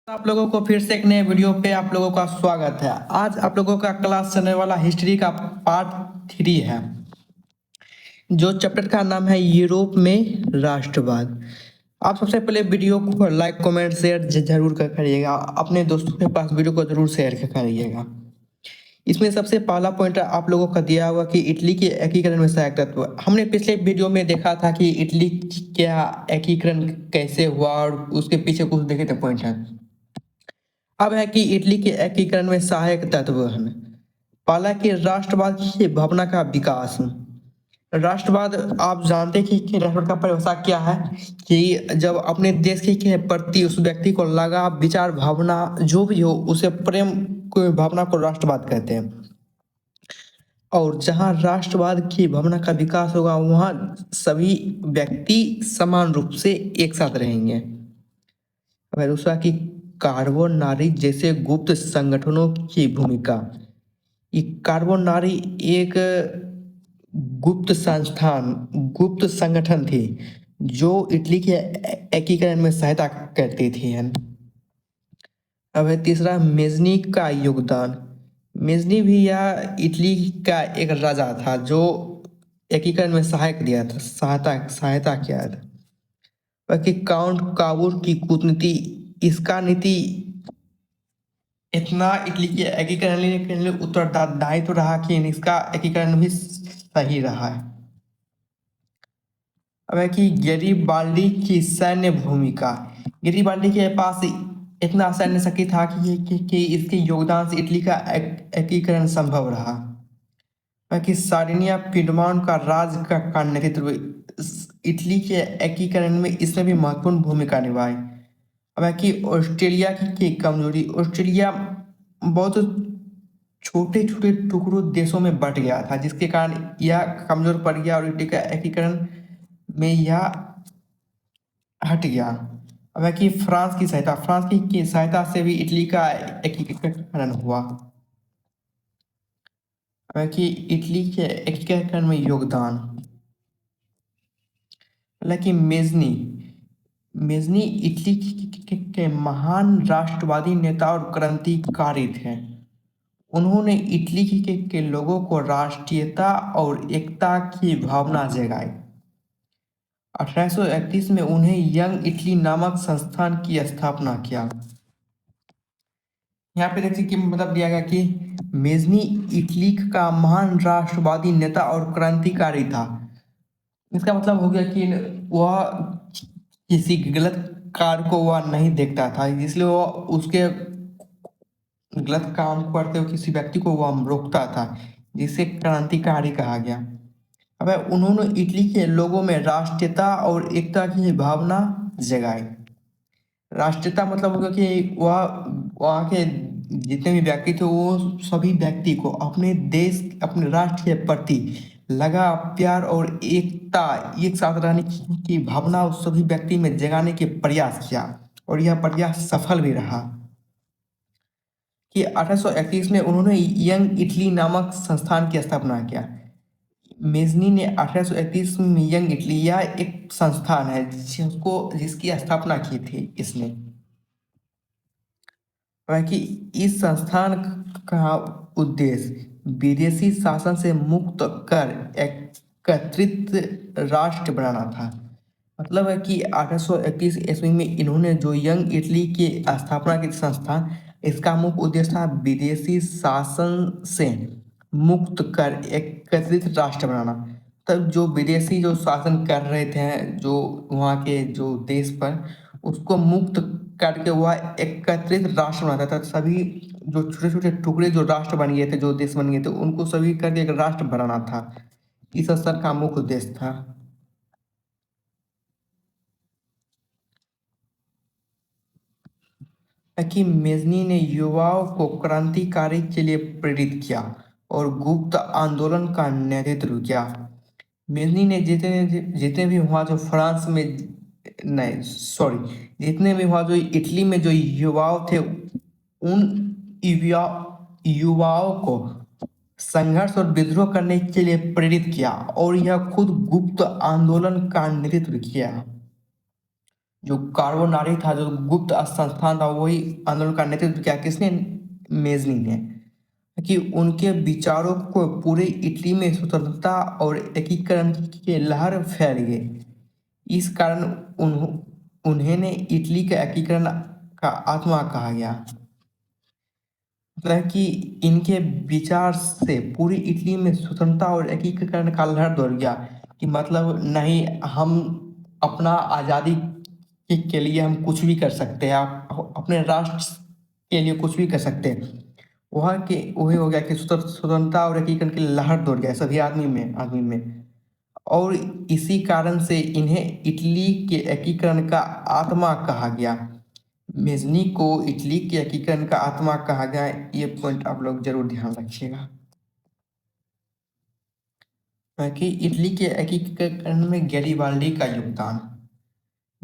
आप लोगों को फिर से एक नए वीडियो पे आप लोगों का स्वागत है। आज आप लोगों का क्लास चलने वाला हिस्ट्री का पार्ट 3 है, जो चैप्टर का नाम है यूरोप में राष्ट्रवाद। आप सबसे पहले वीडियो को लाइक कमेंट शेयर जरूर करिएगा, अपने दोस्तों के पास वीडियो को जरूर शेयर करिएगा। इसमें सबसे पहला पॉइंट आप लोगों का दिया हुआ कि इटली के एकीकरण में सहायक तत्व। हमने पिछले वीडियो में देखा था कि इटली का एकीकरण कैसे हुआ और उसके पीछे कुछ देखे थे पॉइंट है। अब है कि इटली के एकीकरण में सहायक तत्व हैं। पहला कि राष्ट्रवाद की भावना का विकास। राष्ट्रवाद आप जानते हैं कि राष्ट्रवाद का परिभाषा क्या है कि जब अपने देश के प्रति उस व्यक्ति को लगा विचार भावना जो भी हो उसे प्रेम को भावना को राष्ट्रवाद कहते हैं। और जहां राष्ट्रवाद की भावना का विकास होगा वहां सभी व्यक्ति समान रूप से एक साथ रहेंगे। अब दूसरा कि कार्बन नारी जैसे गुप्त संगठनों की भूमिका। ये कार्बन नारी एक गुप्त संस्थान गुप्त संगठन थी जो इटली के एकीकरण में सहायता करती थी। अब है तीसरा मेजनी का योगदान। मेजनी भी यह इटली का एक राजा था जो एकीकरण में सहायता किया था। बाकी काउंट काबूल की कूटनीति, इसका नीति इतना इटली के एकीकरण के लिए उत्तरदायित्व रहा कि इसका एकीकरण भी सही रहा है। अब है कि गैरिबाल्डी की सैन्य भूमिका। गैरिबाल्डी के पास इतना सैन्य शक्ति था कि इसके योगदान से इटली का एकीकरण संभव रहा। बाकी सार्डिनिया पिडमॉन्ट का राज का नेतृत्व इटली के एकीकरण में इसने भी महत्वपूर्ण भूमिका निभाई। अब है कि ऑस्ट्रेलिया की कमजोरी। ऑस्ट्रेलिया बहुत छोटे छोटे टुकड़ों देशों में बट गया था जिसके कारण यह कमजोर पड़ गया और इटली का एकीकरण में यह हट गया। अब है कि फ्रांस की सहायता से भी इटली का एकीकरण हुआ। अब है कि इटली के एकीकरण में योगदान। हालांकि मेजनी इटली के महान राष्ट्रवादी नेता और क्रांतिकारी थे। उन्होंने इटली के लोगों को राष्ट्रीयता और एकता की भावना जगाई। 1831 में उन्हें यंग इटली नामक संस्थान की स्थापना किया। यहाँ पे देखिए कि मतलब दिया गया कि मेजनी इटली का महान राष्ट्रवादी नेता और क्रांतिकारी था। इसका मतलब हो गया कि वह किसी गलत कार्य को वह नहीं देखता था, इसलिए वह उसके गलत काम करते हुए किसी व्यक्ति को वह रोकता था, जिसे क्रांतिकारी कहा गया। अब उन्होंने इटली के लोगों में राष्ट्रीयता और एकता की भावना जगाई। राष्ट्रीयता मतलब होगा कि वह वहाँ के जितने भी व्यक्ति थे वो सभी व्यक्ति को अपने देश अपने राष्ट्र के प्रति लगा प्यार और एकता एक साथ रहने की भावना उस सभी व्यक्ति में जगाने के प्रयास किया और यह प्रयास सफल भी रहा। कि 1831 में उन्होंने यंग इटली नामक संस्थान की स्थापना किया। मेजनी ने 1831 में यंग इटली यह एक संस्थान है जिसकी स्थापना की थी इसने। कि इस संस्थान का उद्देश्य विदेशी शासन से मुक्त कर एकत्रित राष्ट्र बनाना था। मतलब है कि 1831 ईस्वी में इन्होंने जो यंग इटली की स्थापना की संस्थान, इसका मुख्य उद्देश्य था विदेशी शासन से मुक्त कर एकत्रित राष्ट्र बनाना। तब जो विदेशी जो शासन कर रहे थे जो वहाँ के जो देश पर, उसको मुक्त करके वह एकत्रित राष्ट्र बनाता था। सभी जो छोटे छोटे टुकड़े जो राष्ट्र बन गए थे, जो देश बन गए थे, उनको सभी करके एक राष्ट्र बनाना था। इस स्तर का मुख्य उद्देश्य था। कि मेजनी ने युवाओं को क्रांतिकारी के लिए प्रेरित किया और गुप्त आंदोलन का नेतृत्व किया। मेजनी ने जितने भी वहाँ जो फ्रांस में नहीं सॉरी जितने भी वहाँ जो इटली में जो युवाओं थे उन युवाओं को संघर्ष और विद्रोह करने के लिए प्रेरित किया और यह खुद गुप्त आंदोलन का नेतृत्व किया। जो कार्बोनारी था, जो गुप्त संस्थान था, वही आंदोलन का नेतृत्व किया किसने? मेजनी ने। कि उनके विचारों को पूरे इटली में स्वतंत्रता और एकीकरण की लहर फैल गई। इस कारण उन्हें इटली के एकीकरण का आत्मा कहा गया। मतलब कि इनके विचार से पूरी इटली में स्वतंत्रता और एकीकरण का लहर दौड़ गया। कि मतलब नहीं, हम अपना आज़ादी के लिए हम कुछ भी कर सकते हैं, आप अपने राष्ट्र के लिए कुछ भी कर सकते हैं। वह के वही हो गया कि स्वतंत्रता और एकीकरण की लहर दौड़ गया सभी आदमी में। और इसी कारण से इन्हें इटली के एकीकरण का आत्मा कहा गया। मेजनी को इटली के एकीकरण का आत्मा कहा गया। ये पॉइंट आप लोग जरूर ध्यान रखिएगा। कि इटली के एकीकरण में गैरिबाल्डी का योगदान।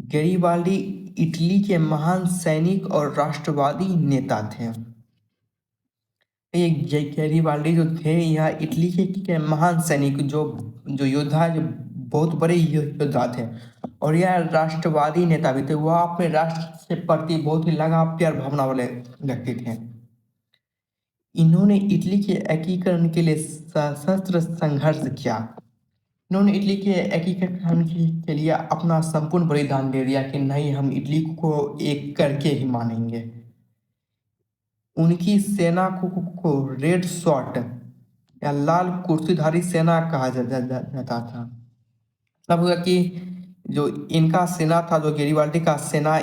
गैरिबाल्डी इटली के महान सैनिक और राष्ट्रवादी नेता थे। ये गैरिबाल्डी जो थे, यह इटली के महान सैनिक, जो जो योद्धा, जो बहुत बड़े योद्धा थे, और यह राष्ट्रवादी नेता भी थे। वह अपने राष्ट्र के प्रति बहुत ही लगाव प्यार भावना वाले व्यक्ति थे। इन्होंने इटली के एकीकरण के लिए सशस्त्र संघर्ष किया। इन्होंने इटली के एकीकरण के लिए अपना संपूर्ण बलिदान दे दिया कि नहीं, हम इटली को एक करके ही मानेंगे। उनकी सेना को रेड शॉर्ट या लाल कुर्सीधारी सेना कहा जाता था। मतलब हुआ कि जो इनका सेना था, जो गैरिबाल्डी का सेना,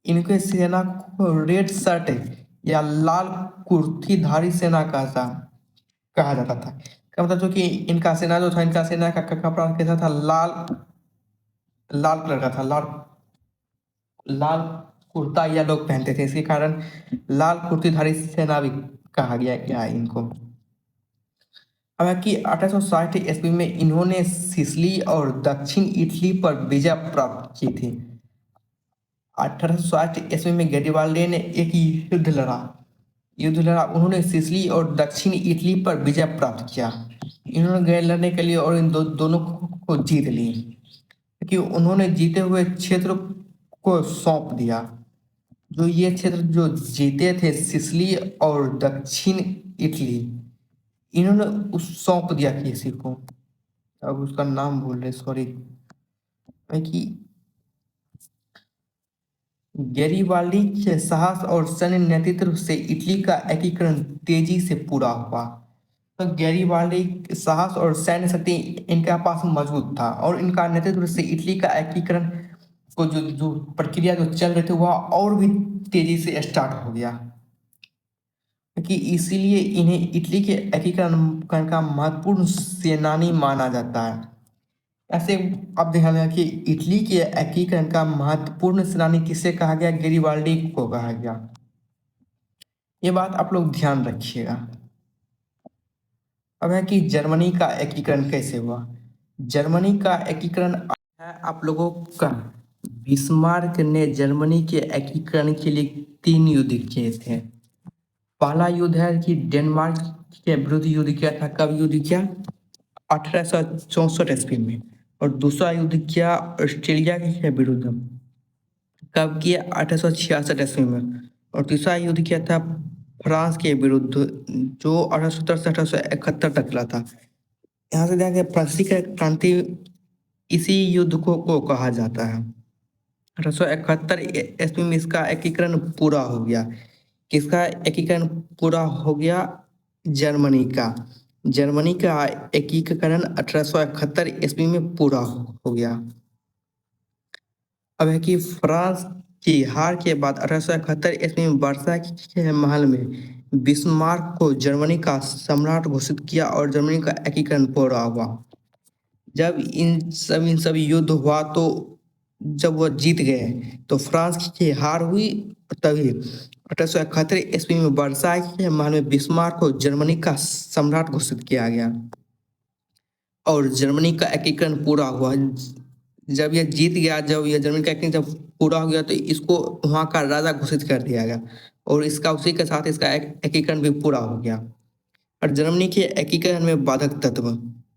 इनके सेना को रेड शर्ट या लाल कुर्सीधारी सेना कहा जाता था। क्या मतलब, जो कि इनका सेना जो था, इनका सेना का कपड़ा कैसा था? लाल लाल कलर का था। लाल लाल कुर्ता या लोग पहनते थे, इसके कारण लाल कुर्तीधारी सेना भी कहा गया इनको। हालांकि 1860 ईस्वी में इन्होंने सिसिली और दक्षिण इटली पर विजय प्राप्त की थी। 1860 ईस्वी में गैरिबाल्डी ने एक युद्ध लड़ा। उन्होंने सिसिली और दक्षिण इटली पर विजय प्राप्त किया। इन्होंने गए लड़ने के लिए और इन दोनों को जीत ली। कि उन्होंने जीते हुए क्षेत्र को सौंप दिया। जो ये क्षेत्र जो जीते थे, सिसिली और दक्षिण इटली, इन्होंने उस सौंप दिया किसी को। अब उसका नाम भूल रहे, सॉरी। कि गैरिबाल्डी के साहस और सैन्य नेतृत्व से इटली का एकीकरण तेजी से पूरा हुआ। तो गैरिबाल्डी साहस और सैन्य शक्ति इनके पास मौजूद था, और इनका नेतृत्व से इटली का एकीकरण को जो प्रक्रिया जो चल रही थी, वह और भी तेजी से स्टार्ट हो गया। कि इसीलिए इन्हें इटली के एकीकरण का महत्वपूर्ण सेनानी माना जाता है। ऐसे अब ध्यान रखना कि इटली के एकीकरण का महत्वपूर्ण सेनानी किसे कहा गया? गैरिबाल्डी को कहा गया। ये बात आप लोग ध्यान रखिएगा। अब है कि जर्मनी का एकीकरण कैसे हुआ। जर्मनी का एकीकरण है आप लोगों का। बिस्मार्क ने जर्मनी के एकीकरण के लिए 3 युद्ध किए थे। पहला युद्ध है कि डेनमार्क के विरुद्ध युद्ध किया था। कब युद्ध किया? 1864 ईस्वी में। और दूसरा युद्ध किया ऑस्ट्रेलिया के विरुद्ध। कब किया? 1866 ईस्वी में। और तीसरा युद्ध किया था फ्रांस के विरुद्ध, जो 1870 से 1871 तक चला था। यहाँ से देखिए, फ्रांसीसी क्रांति इसी युद्ध को कहा जाता है। 1871 ईस्वी में इसका एकीकरण पूरा हो गया। किसका एकीकरण पूरा हो गया? जर्मनी का। जर्मनी का एकीकरण 1871 ईस्वी में पूरा हो गया। अब है कि फ्रांस की हार के बाद 1871 ईस्वी में वर्षा के महल में बिस्मार्क को जर्मनी का सम्राट घोषित किया और जर्मनी का एकीकरण पूरा हुआ। जब इन सब युद्ध हुआ, तो जब वह जीत गए तो फ्रांस की हार हुई। तभी 1871 ईस्वी में वर्साई के महल में बिस्मार्क को जर्मनी का सम्राट घोषित किया गया और जर्मनी का एकीकरण पूरा हुआ। जब यह जीत गया, जब यह जर्मनी का एकीकरण जब पूरा हो गया, तो इसको वहाँ का राजा घोषित कर दिया गया और इसका उसी के साथ इसका एकीकरण भी पूरा हो गया। और जर्मनी के एकीकरण में बाधक तत्व।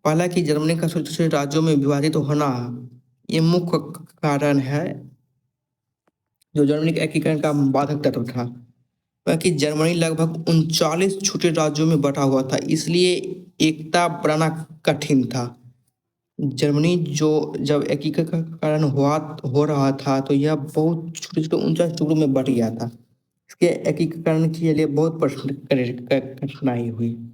पहला कि जर्मनी का छोटे छोटे राज्यों में विभाजित होना, ये मुख्य कारण है जो जर्मनी के एकीकरण का बाधक तत्व था, वह कि जर्मनी लगभग 39 छोटे राज्यों में बटा हुआ था, इसलिए एकता बनाना कठिन था। जर्मनी जो जब एकीकरण हो रहा था तो यह बहुत छोटे-छोटे 39 टुकड़ों में बट गया था। इसके एकीकरण के लिए बहुत कठिनाई हुई।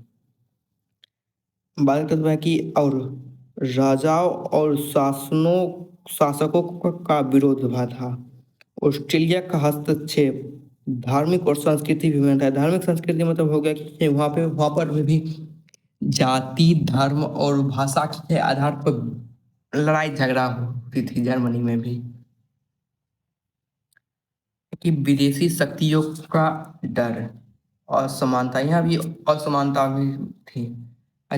बात करते हैं कि और राजाओं और शासकों का विरोध हुआ था। ऑस्ट्रेलिया का हस्तक्षेप, धार्मिक और संस्कृति विभिन्न था। धार्मिक संस्कृति मतलब हो गया कि वहाँ पर भी जाति, धर्म और भाषा के आधार पर लड़ाई झगड़ा होती थी जर्मनी में भी। कि विदेशी शक्तियों का डर, असमानता, यहाँ भी असमानता भी थी।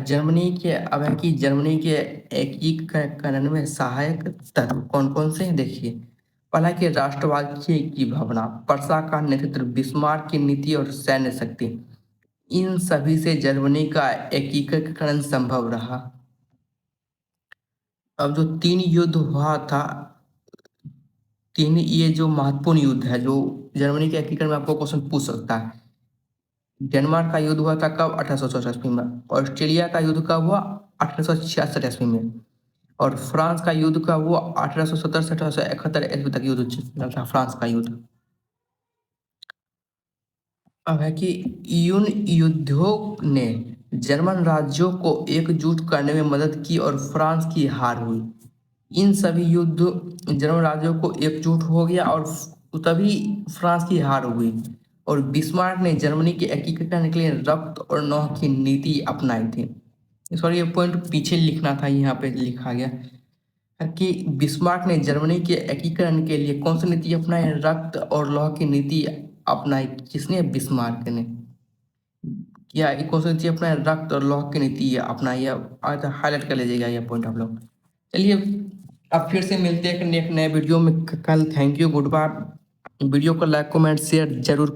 जर्मनी के एकीकरण में सहायक तत्व कौन कौन से हैं देखिए। पहला कि राष्ट्रवाद की भावना, पर्सा का नेतृत्व, बिस्मार्क की नीति और सैन्य शक्ति, इन सभी से जर्मनी का एकीकरण संभव रहा। अब जो 3 युद्ध हुआ था, ये जो महत्वपूर्ण युद्ध है जो जर्मनी के एकीकरण में आपको क्वेश्चन पूछ सकता है। डेनमार्क का युद्ध हुआ था कब? 1864 ईस्वी में। ऑस्ट्रेलिया का युद्ध कब हुआ? 1866 ईस्वी में। और फ्रांस का युद्ध कब हुआ? 1870 से 1871 ईस्वी तक युद्ध चला था फ्रांस का युद्ध। अब है कि इन युद्धों ने जर्मन राज्यों को एकजुट करने में मदद की और फ्रांस की हार हुई। इन सभी युद्ध जर्मन राज्यों को एकजुट हो गया और तभी फ्रांस की हार हुई। और बिस्मार्क ने जर्मनी के एकीकरण के लिए रक्त और नौह की नीति अपनाई थी। सॉरी, ये पॉइंट पीछे लिखना था, यहाँ पे लिखा गया कि बिस्मार्क ने जर्मनी के एकीकरण के लिए कौन सी नीति अपनाई? रक्त और लौह की नीति अपनाई। किसने? बिस्मार्क ने किया। कौन सी नीति अपनाई? रक्त और लौह की नीति अपनाई। हाईलाइट कर लीजिएगा ये पॉइंट आप लोग। चलिए अब फिर से मिलते हैं एक नए वीडियो में कल। Thank you, goodbye. Video को लाइक, कमेंट, शेयर जरूर